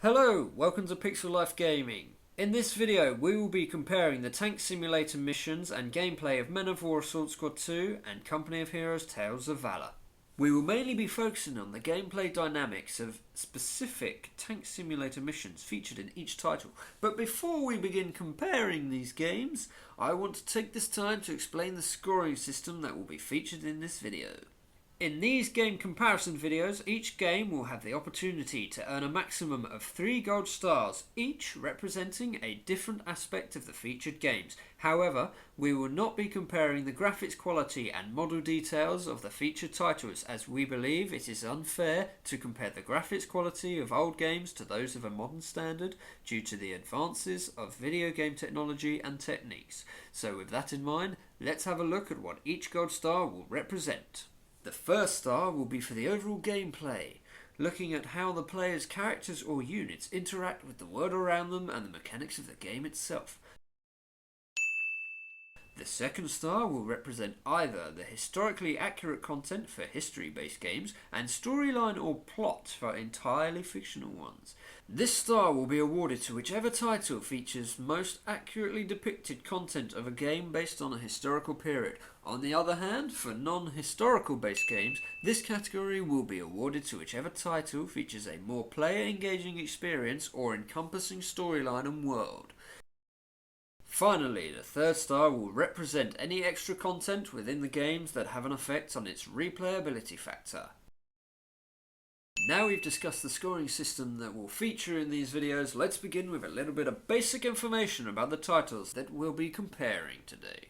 Hello, welcome to Pixel Life Gaming. In this video we will be comparing the Tank Simulator missions and gameplay of Men of War Assault Squad 2 and Company of Heroes Tales of Valor. We will mainly be focusing on the gameplay dynamics of specific Tank Simulator missions featured in each title, but before we begin comparing these games, I want to take this time to explain the scoring system that will be featured in this video. In these game comparison videos, each game will have the opportunity to earn a maximum of 3 gold stars, each representing a different aspect of the featured games. However, we will not be comparing the graphics quality and model details of the featured titles, as we believe it is unfair to compare the graphics quality of old games to those of a modern standard due to the advances of video game technology and techniques. So with that in mind, let's have a look at what each gold star will represent. The first star will be for the overall gameplay, looking at how the player's characters or units interact with the world around them and the mechanics of the game itself. The second star will represent either the historically accurate content for history-based games and storyline or plot for entirely fictional ones. This star will be awarded to whichever title features most accurately depicted content of a game based on a historical period. On the other hand, for non-historical based games, this category will be awarded to whichever title features a more player-engaging experience or encompassing storyline and world. Finally, the third star will represent any extra content within the games that have an effect on its replayability factor. Now we've discussed the scoring system that will feature in these videos, let's begin with a little bit of basic information about the titles that we'll be comparing today.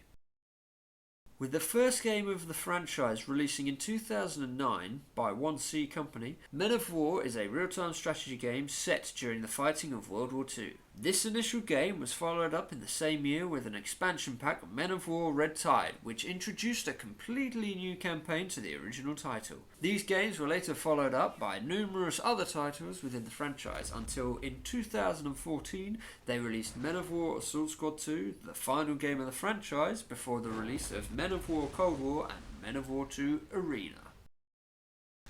With the first game of the franchise releasing in 2009 by 1C Company, Men of War is a real-time strategy game set during the fighting of World War II. This initial game was followed up in the same year with an expansion pack, Men of War Red Tide, which introduced a completely new campaign to the original title. These games were later followed up by numerous other titles within the franchise until in 2014 they released Men of War Assault Squad 2, the final game of the franchise before the release of Men of War Cold War and Men of War 2 Arena.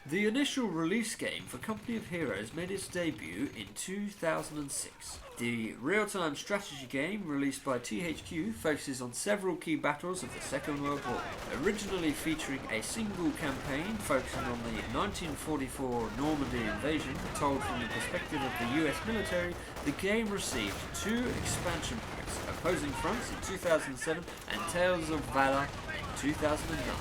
The initial release game for Company of Heroes made its debut in 2006. The real-time strategy game released by THQ focuses on several key battles of the Second World War. Originally featuring a single campaign focusing on the 1944 Normandy invasion told from the perspective of the US military, the game received 2 expansion packs, Opposing Fronts in 2007 and Tales of Valor in 2009.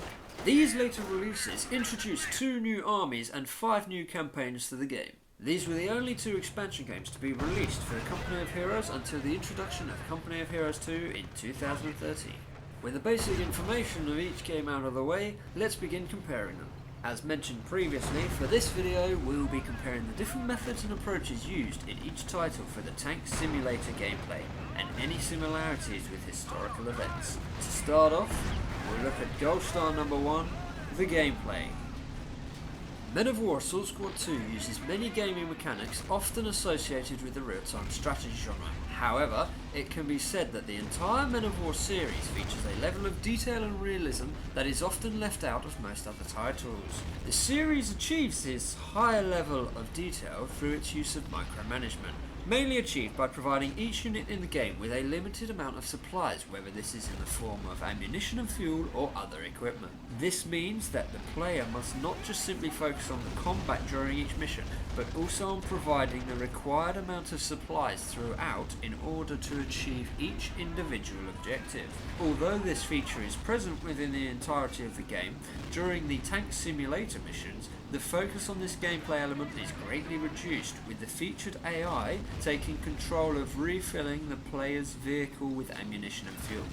These later releases introduced 2 new armies and 5 new campaigns to the game. These were the only 2 expansion games to be released for Company of Heroes until the introduction of Company of Heroes 2 in 2013. With the basic information of each game out of the way, let's begin comparing them. As mentioned previously, for this video we will be comparing the different methods and approaches used in each title for the Tank Simulator gameplay, and any similarities with historical events. To start off, we'll look at gold star number 1, the gameplay. Men of War Assault Squad 2 uses many gaming mechanics often associated with the real-time strategy genre. However, it can be said that the entire Men of War series features a level of detail and realism that is often left out of most other titles. The series achieves this higher level of detail through its use of micromanagement, mainly achieved by providing each unit in the game with a limited amount of supplies, whether this is in the form of ammunition and fuel or other equipment. This means that the player must not just simply focus on the combat during each mission, but also on providing the required amount of supplies throughout in order to achieve each individual objective. Although this feature is present within the entirety of the game, during the Tank Simulator missions, the focus on this gameplay element is greatly reduced, with the featured AI taking control of refilling the player's vehicle with ammunition and fuel.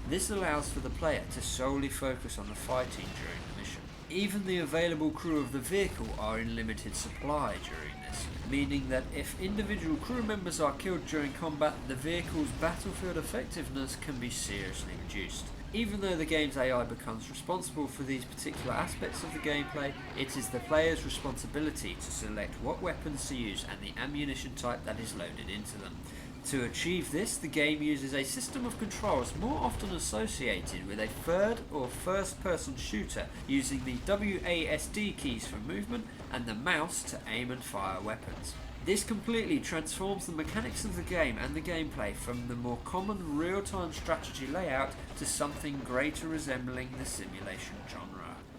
This allows for the player to solely focus on the fighting during the mission. Even the available crew of the vehicle are in limited supply during this, meaning that if individual crew members are killed during combat, the vehicle's battlefield effectiveness can be seriously reduced. Even though the game's AI becomes responsible for these particular aspects of the gameplay, it is the player's responsibility to select what weapons to use and the ammunition type that is loaded into them. To achieve this, the game uses a system of controls more often associated with a third or first person shooter, using the WASD keys for movement and the mouse to aim and fire weapons. This completely transforms the mechanics of the game and the gameplay from the more common real-time strategy layout to something greater resembling the simulation genre.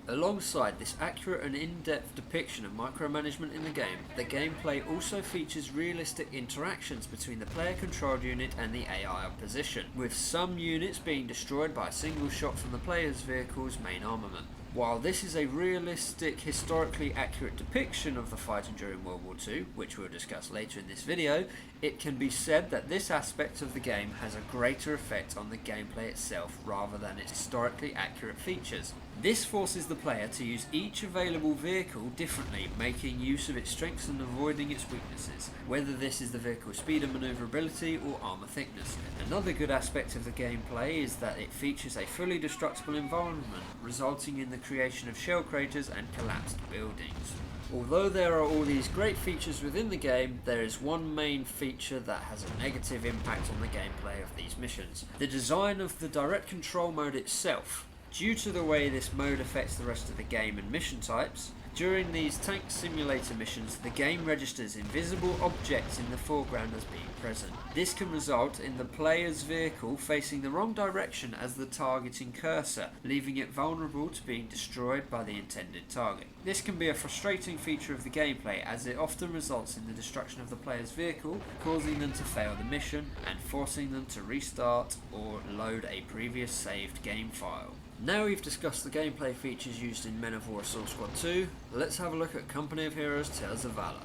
Alongside this accurate and in-depth depiction of micromanagement in the game, the gameplay also features realistic interactions between the player-controlled unit and the AI opposition, with some units being destroyed by a single shot from the player's vehicle's main armament. While this is a realistic, historically accurate depiction of the fighting during World War II, which we'll discuss later in this video, it can be said that this aspect of the game has a greater effect on the gameplay itself rather than its historically accurate features. This forces the player to use each available vehicle differently, making use of its strengths and avoiding its weaknesses, whether this is the vehicle's speed and manoeuvrability or armour thickness. Another good aspect of the gameplay is that it features a fully destructible environment, resulting in the creation of shell craters and collapsed buildings. Although there are all these great features within the game, there is one main feature that has a negative impact on the gameplay of these missions: the design of the direct control mode itself. Due to the way this mode affects the rest of the game and mission types, during these tank simulator missions, the game registers invisible objects in the foreground as being present. This can result in the player's vehicle facing the wrong direction as the targeting cursor, leaving it vulnerable to being destroyed by the intended target. This can be a frustrating feature of the gameplay, as it often results in the destruction of the player's vehicle, causing them to fail the mission and forcing them to restart or load a previous saved game file. Now we've discussed the gameplay features used in Men of War Assault Squad 2, let's have a look at Company of Heroes Tales of Valor.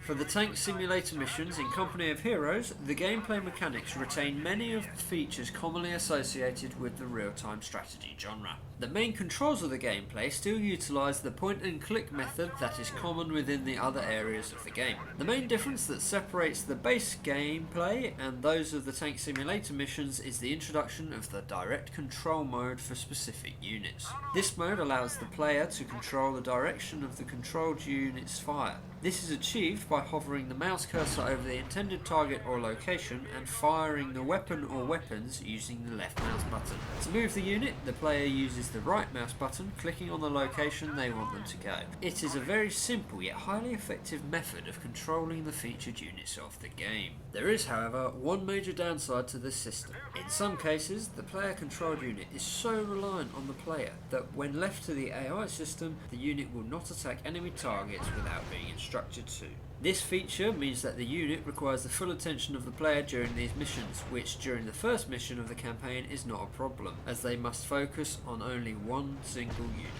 For the tank simulator missions in Company of Heroes, the gameplay mechanics retain many of the features commonly associated with the real-time strategy genre. The main controls of the gameplay still utilise the point-and-click method that is common within the other areas of the game. The main difference that separates the base gameplay and those of the tank simulator missions is the introduction of the direct control mode for specific units. This mode allows the player to control the direction of the controlled unit's fire. This is achieved by hovering the mouse cursor over the intended target or location and firing the weapon or weapons using the left mouse button. To move the unit, the player uses the right mouse button, clicking on the location they want them to go. It is a very simple yet highly effective method of controlling the featured units of the game. There is, however, one major downside to this system. In some cases, the player-controlled unit is so reliant on the player that when left to the AI system, the unit will not attack enemy targets without being instructed to. This feature means that the unit requires the full attention of the player during these missions, which during the first mission of the campaign is not a problem, as they must focus on only one single unit.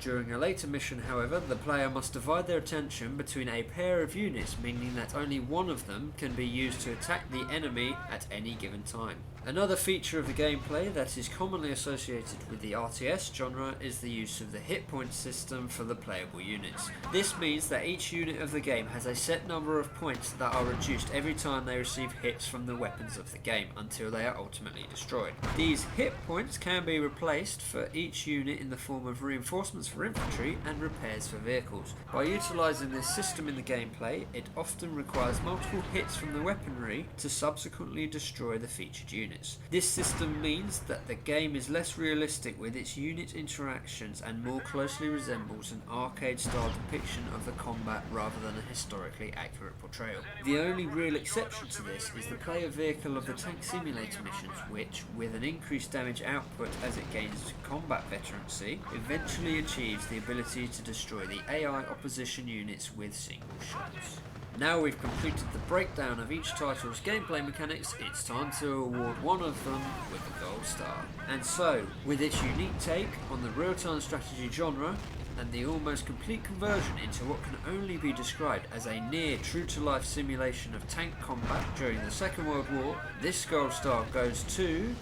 During a later mission, however, the player must divide their attention between a pair of units, meaning that only one of them can be used to attack the enemy at any given time. Another feature of the gameplay that is commonly associated with the RTS genre is the use of the hit point system for the playable units. This means that each unit of the game has a set number of points that are reduced every time they receive hits from the weapons of the game until they are ultimately destroyed. These hit points can be replaced for each unit in the form of reinforcements for infantry and repairs for vehicles. By utilising this system in the gameplay, it often requires multiple hits from the weaponry to subsequently destroy the featured unit. This system means that the game is less realistic with its unit interactions and more closely resembles an arcade-style depiction of the combat rather than a historically accurate portrayal. The only real exception to this is the player vehicle of the tank simulator missions, which, with an increased damage output as it gains combat veterancy, eventually achieves the ability to destroy the AI opposition units with single shots. Now we've completed the breakdown of each title's gameplay mechanics, it's time to award one of them with the gold star. And so, with its unique take on the real-time strategy genre, and the almost complete conversion into what can only be described as a near true-to-life simulation of tank combat during the Second World War, this gold star goes to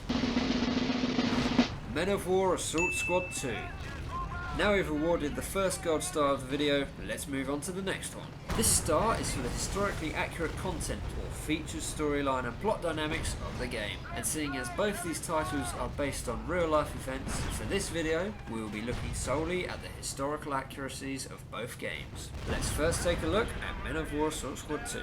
Men of War Assault Squad 2. Now we've awarded the first gold star of the video, let's move on to the next one. This star is for the historically accurate content or features, storyline and plot dynamics of the game. And seeing as both these titles are based on real life events, for this video we will be looking solely at the historical accuracies of both games. Let's first take a look at Men of War Assault Squad 2.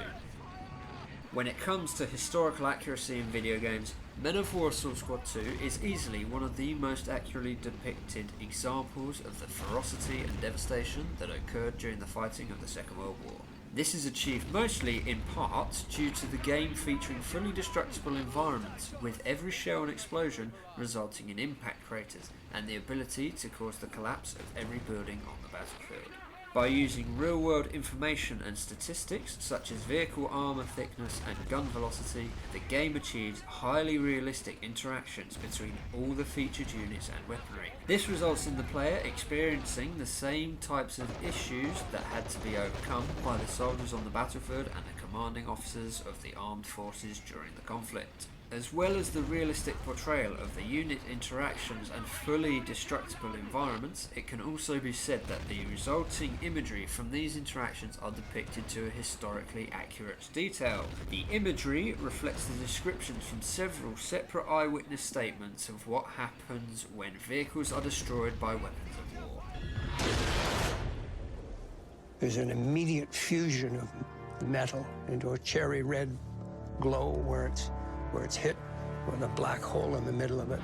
When it comes to historical accuracy in video games, Men of War Assault Squad 2 is easily one of the most accurately depicted examples of the ferocity and devastation that occurred during the fighting of the Second World War. This is achieved mostly in part due to the game featuring fully destructible environments, with every shell and explosion resulting in impact craters and the ability to cause the collapse of every building on the battlefield. By using real-world information and statistics such as vehicle armour thickness and gun velocity, the game achieves highly realistic interactions between all the featured units and weaponry. This results in the player experiencing the same types of issues that had to be overcome by the soldiers on the battlefield and the commanding officers of the armed forces during the conflict. As well as the realistic portrayal of the unit interactions and fully destructible environments, it can also be said that the resulting imagery from these interactions are depicted to a historically accurate detail. The imagery reflects the descriptions from several separate eyewitness statements of what happens when vehicles are destroyed by weapons of war. There's an immediate fusion of metal into a cherry red glow where it's hit with a black hole in the middle of it.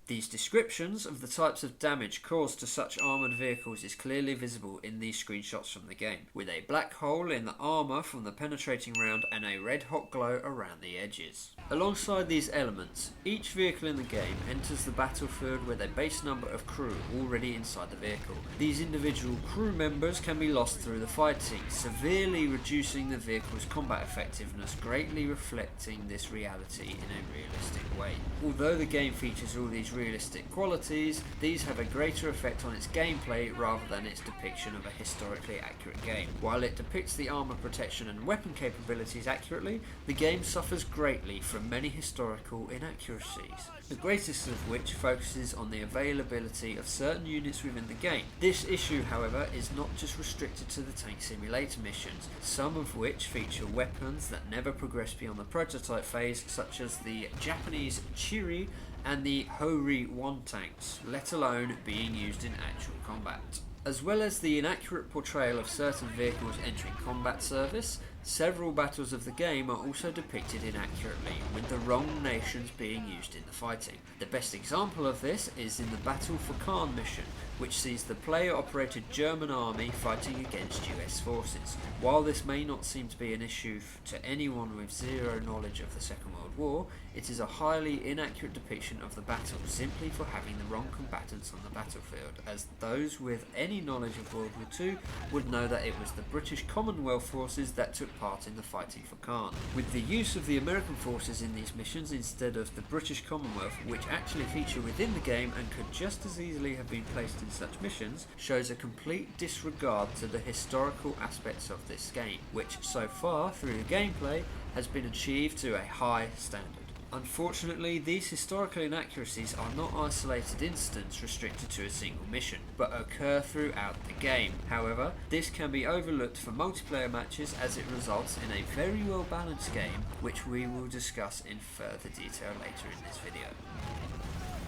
These descriptions of the types of damage caused to such armoured vehicles is clearly visible in these screenshots from the game, with a black hole in the armour from the penetrating round and a red hot glow around the edges. Alongside these elements, each vehicle in the game enters the battlefield with a base number of crew already inside the vehicle. These individual crew members can be lost through the fighting, severely reducing the vehicle's combat effectiveness, greatly reflecting this reality in a realistic way. Although the game features all these realistic qualities, these have a greater effect on its gameplay rather than its depiction of a historically accurate game. While it depicts the armour protection and weapon capabilities accurately, the game suffers greatly from many historical inaccuracies, the greatest of which focuses on the availability of certain units within the game. This issue, however, is not just restricted to the tank simulator missions, some of which feature weapons that never progress beyond the prototype phase, such as the Japanese Chiri and the Hori-1 tanks, let alone being used in actual combat. As well as the inaccurate portrayal of certain vehicles entering combat service, several battles of the game are also depicted inaccurately, with the wrong nations being used in the fighting. The best example of this is in the Battle for Khan mission, which sees the player-operated German army fighting against US forces. While this may not seem to be an issue to anyone with zero knowledge of the Second World War, it is a highly inaccurate depiction of the battle simply for having the wrong combatants on the battlefield, as those with any knowledge of World War II would know that it was the British Commonwealth forces that took part in the fighting for Khan. With the use of the American forces in these missions instead of the British Commonwealth, which actually feature within the game and could just as easily have been placed in such missions, shows a complete disregard to the historical aspects of this game, which so far through the gameplay has been achieved to a high standard. Unfortunately, these historical inaccuracies are not isolated incidents restricted to a single mission, but occur throughout the game. However, this can be overlooked for multiplayer matches as it results in a very well balanced game, which we will discuss in further detail later in this video.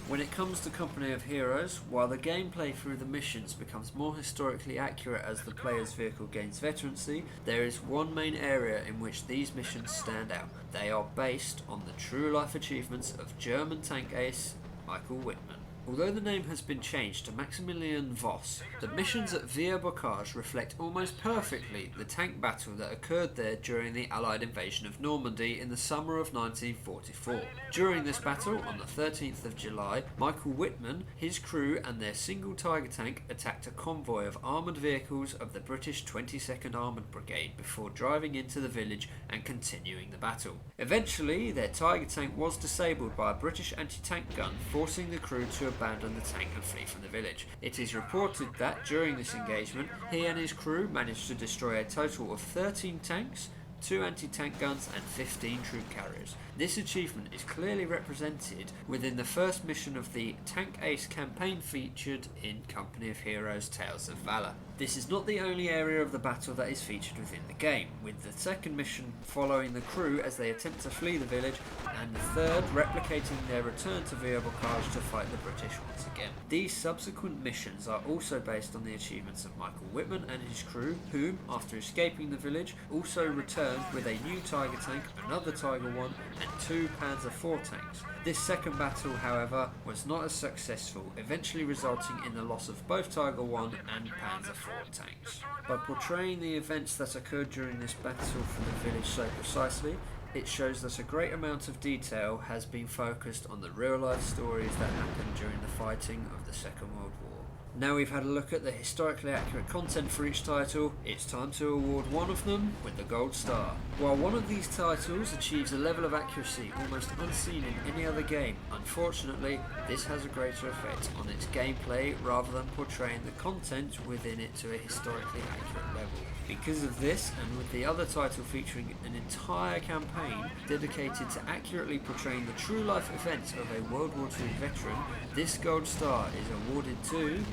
When it comes to Company of Heroes, while the gameplay through the missions becomes more historically accurate as the player's vehicle gains veterancy, there is one main area in which these missions stand out. They are based on the true-life achievements of German tank ace Michael Wittmann. Although the name has been changed to Maximilian Voss, the missions at Via Bocage reflect almost perfectly the tank battle that occurred there during the Allied invasion of Normandy in the summer of 1944. During this battle, on the 13th of July, Michael Wittmann, his crew and their single Tiger tank attacked a convoy of armoured vehicles of the British 22nd Armoured Brigade before driving into the village and continuing the battle. Eventually, their Tiger tank was disabled by a British anti-tank gun, forcing the crew to abandon the tank and flee from the village. It is reported that during this engagement, he and his crew managed to destroy a total of 13 tanks, 2 anti-tank guns and 15 troop carriers. This achievement is clearly represented within the first mission of the Tank Ace campaign featured in Company of Heroes Tales of Valor. This is not the only area of the battle that is featured within the game, with the second mission following the crew as they attempt to flee the village, and the third replicating their return to Villa Bocage to fight the British once again. These subsequent missions are also based on the achievements of Michael Whitman and his crew, whom, after escaping the village, also returned with a new Tiger tank, another Tiger 1 and 2 Panzer IV tanks. This second battle, however, was not as successful, eventually resulting in the loss of both Tiger 1 and Panzer IV tanks. By portraying the events that occurred during this battle for the village so precisely, it shows that a great amount of detail has been focused on the real-life stories that happened during the fighting of the Second World War. Now we've had a look at the historically accurate content for each title, it's time to award one of them with the Gold Star. While one of these titles achieves a level of accuracy almost unseen in any other game, unfortunately this has a greater effect on its gameplay rather than portraying the content within it to a historically accurate level. Because of this, and with the other title featuring an entire campaign dedicated to accurately portraying the true life events of a World War II veteran, this Gold Star is awarded to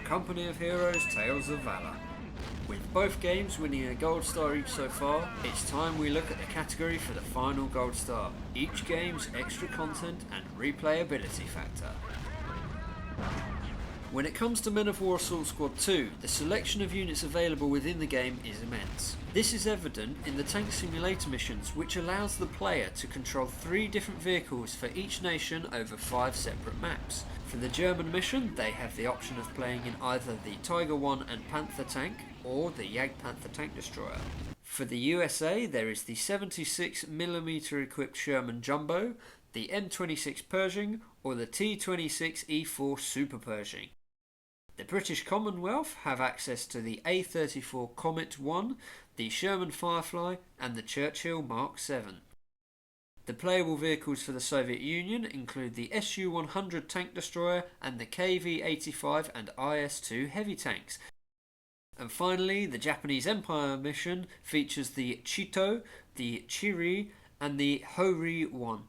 Company of Heroes Tales of Valor. With both games winning a Gold Star each so far, it's time we look at the category for the final Gold Star, each game's extra content and replayability factor. When it comes to Men of War Assault Squad 2, the selection of units available within the game is immense. This is evident in the tank simulator missions, which allows the player to control 3 different vehicles for each nation over 5 separate maps. For the German mission, they have the option of playing in either the Tiger 1 and Panther tank, or the Jagdpanther tank destroyer. For the USA, there is the 76mm equipped Sherman Jumbo, the M26 Pershing, or the T26E4 Super Pershing. The British Commonwealth have access to the A34 Comet 1, the Sherman Firefly and the Churchill Mark 7. The playable vehicles for the Soviet Union include the Su-100 tank destroyer and the KV-85 and IS-2 heavy tanks. And finally, the Japanese Empire mission features the Chito, the Chiri and the Hori-1.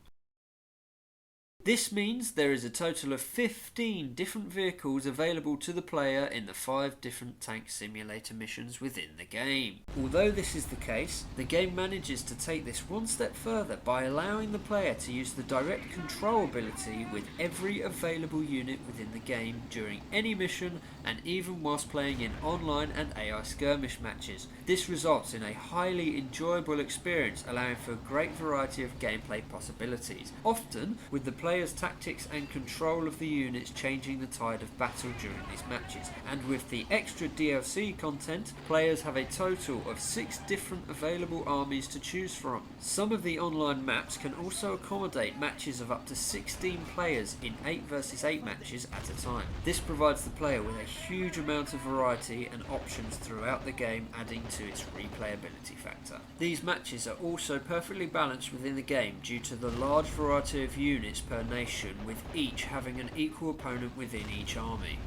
This means there is a total of 15 different vehicles available to the player in the 5 different tank simulator missions within the game. Although this is the case, the game manages to take this one step further by allowing the player to use the direct control ability with every available unit within the game during any mission and even whilst playing in online and AI skirmish matches. This results in a highly enjoyable experience, allowing for a great variety of gameplay possibilities, often with the player's tactics and control of the units changing the tide of battle during these matches. And with the extra DLC content, players have a total of 6 different available armies to choose from. Some of the online maps can also accommodate matches of up to 16 players in 8 versus 8 matches at a time. This provides the player with a huge amount of variety and options throughout the game, adding to its replayability factor. These matches are also perfectly balanced within the game due to the large variety of units per nation, with each having an equal opponent within each army.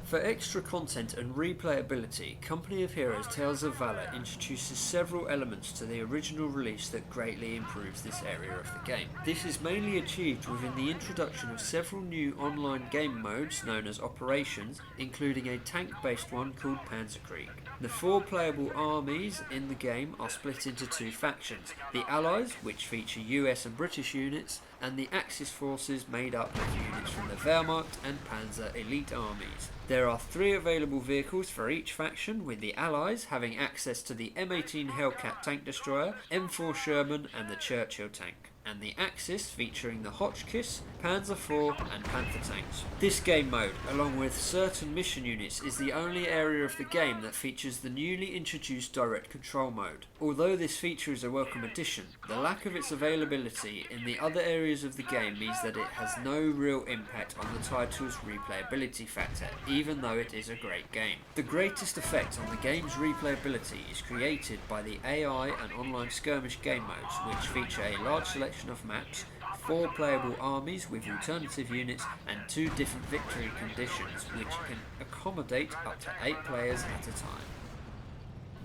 For extra content and replayability, Company of Heroes Tales of Valor introduces several elements to the original release that greatly improves this area of the game. This is mainly achieved within the introduction of several new online game modes known as operations, including a tank-based one called Panzerkrieg. The 4 playable armies in the game are split into 2 factions: the Allies, which feature US and British units, and the Axis forces made up of units from the Wehrmacht and Panzer elite armies. There are 3 available vehicles for each faction, with the Allies having access to the M18 Hellcat tank destroyer, M4 Sherman and the Churchill tank, and the Axis featuring the Hotchkiss, Panzer IV and Panther tanks. This game mode, along with certain mission units, is the only area of the game that features the newly introduced direct control mode. Although this feature is a welcome addition, the lack of its availability in the other areas of the game means that it has no real impact on the title's replayability factor, even though it is a great game. The greatest effect on the game's replayability is created by the AI and online skirmish game modes, which feature a large selection of maps, 4 playable armies with alternative units, and 2 different victory conditions which can accommodate up to 8 players at a time.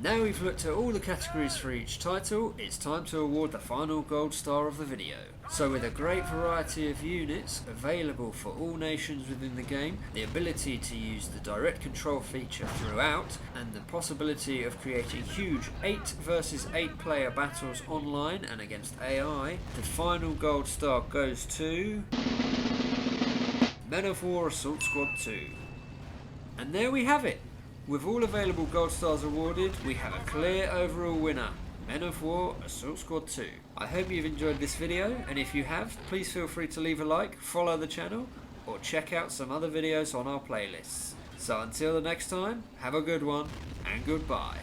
Now we've looked at all the categories for each title, it's time to award the final gold star of the video. So with a great variety of units available for all nations within the game, the ability to use the direct control feature throughout, and the possibility of creating huge 8 versus 8 player battles online and against AI, the final gold star goes to Men of War Assault Squad 2. And there we have it! With all available gold stars awarded, we have a clear overall winner, Men of War Assault Squad 2. I hope you've enjoyed this video, and if you have, please feel free to leave a like, follow the channel, or check out some other videos on our playlists. So until the next time, have a good one, and goodbye.